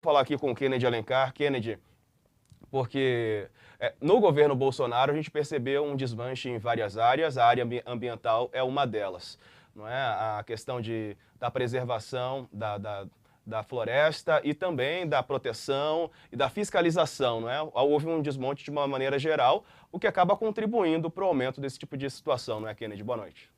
falar aqui com o Kennedy Alencar. Kennedy, porque no governo Bolsonaro a gente percebeu um desmanche em várias áreas, a área ambiental é uma delas. Não é? A questão da preservação da floresta e também da proteção e da fiscalização. Não é? Houve um desmonte de uma maneira geral, o que acaba contribuindo para o aumento desse tipo de situação, não é, Kennedy? Boa noite.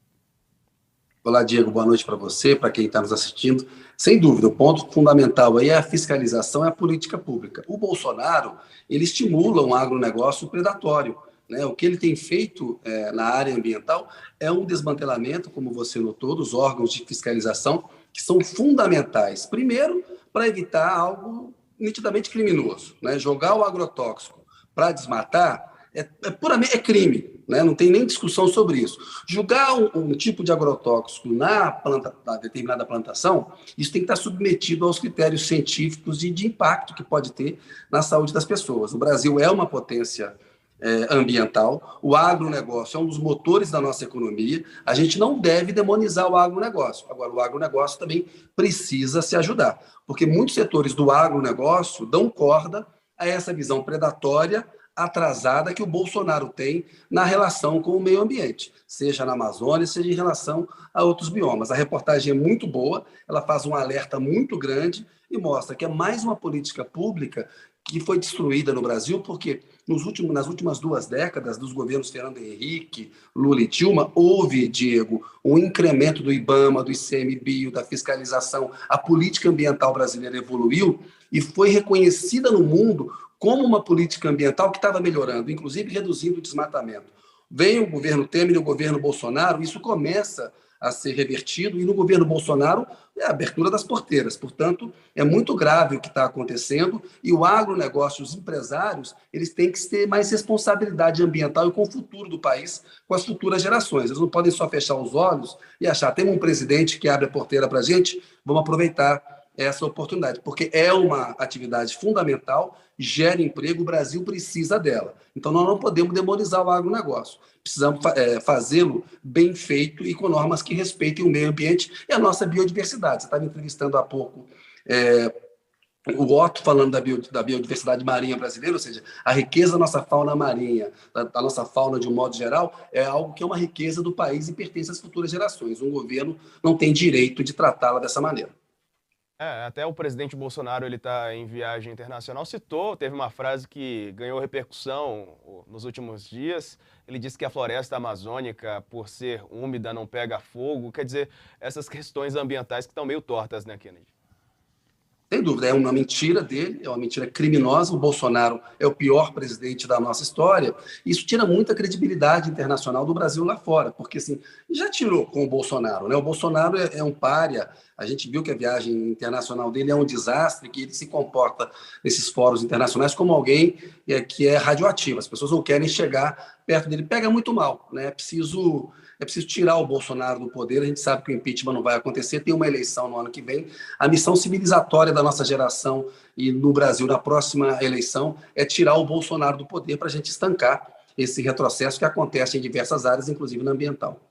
Olá, Diego, boa noite para você, para quem está nos assistindo. Sem dúvida, o ponto fundamental aí é a fiscalização e a política pública. O Bolsonaro, ele estimula um agronegócio predatório, né? O que ele tem feito na área ambiental é um desmantelamento, como você notou, dos órgãos de fiscalização, que são fundamentais. Primeiro, para evitar algo nitidamente criminoso, né? Jogar o agrotóxico para desmatar puramente crime, né? Não tem nem discussão sobre isso. Julgar um tipo de agrotóxico na determinada plantação, isso tem que estar submetido aos critérios científicos de impacto que pode ter na saúde das pessoas. O Brasil é uma potência ambiental, o agronegócio é um dos motores da nossa economia, a gente não deve demonizar o agronegócio. Agora, o agronegócio também precisa se ajudar, porque muitos setores do agronegócio dão corda a essa visão predatória atrasada que o Bolsonaro tem na relação com o meio ambiente, seja na Amazônia, seja em relação a outros biomas. A reportagem é muito boa, ela faz um alerta muito grande e mostra que é mais uma política pública que foi destruída no Brasil, porque nas últimas 2 décadas dos governos Fernando Henrique, Lula e Dilma, houve, Diego, um incremento do IBAMA, do ICMBio, da fiscalização. A política ambiental brasileira evoluiu e foi reconhecida no mundo como uma política ambiental que estava melhorando, inclusive reduzindo o desmatamento. Vem o governo Temer e o governo Bolsonaro, isso começa a ser revertido, e no governo Bolsonaro é a abertura das porteiras. Portanto, é muito grave o que está acontecendo, e o agronegócio, os empresários, eles têm que ter mais responsabilidade ambiental e com o futuro do país, com as futuras gerações. Eles não podem só fechar os olhos e achar, temos um presidente que abre a porteira para a gente, vamos aproveitar essa oportunidade, porque é uma atividade fundamental, gera emprego, o Brasil precisa dela. Então, nós não podemos demonizar o agronegócio. Precisamos fazê-lo bem feito e com normas que respeitem o meio ambiente e a nossa biodiversidade. Você estava entrevistando há pouco o Otto falando da biodiversidade marinha brasileira, ou seja, a riqueza da nossa fauna marinha, da nossa fauna de um modo geral, é algo que é uma riqueza do país e pertence às futuras gerações. Um governo não tem direito de tratá-la dessa maneira. Até o presidente Bolsonaro, ele está em viagem internacional, teve uma frase que ganhou repercussão nos últimos dias. Ele disse que a floresta amazônica, por ser úmida, não pega fogo. Quer dizer, essas questões ambientais que estão meio tortas, né, Kennedy? Sem dúvida, é uma mentira dele, é uma mentira criminosa. O Bolsonaro é o pior presidente da nossa história. Isso tira muita credibilidade internacional do Brasil lá fora, porque assim, já tirou com o Bolsonaro, né? O Bolsonaro é um pária. A gente viu que a viagem internacional dele é um desastre, que ele se comporta nesses fóruns internacionais como alguém que é radioativo. As pessoas não querem chegar perto dele. Pega muito mal, né? É preciso tirar o Bolsonaro do poder. A gente sabe que o impeachment não vai acontecer, tem uma eleição no ano que vem. A missão civilizatória da nossa geração e no Brasil, na próxima eleição, é tirar o Bolsonaro do poder para a gente estancar esse retrocesso que acontece em diversas áreas, inclusive na ambiental.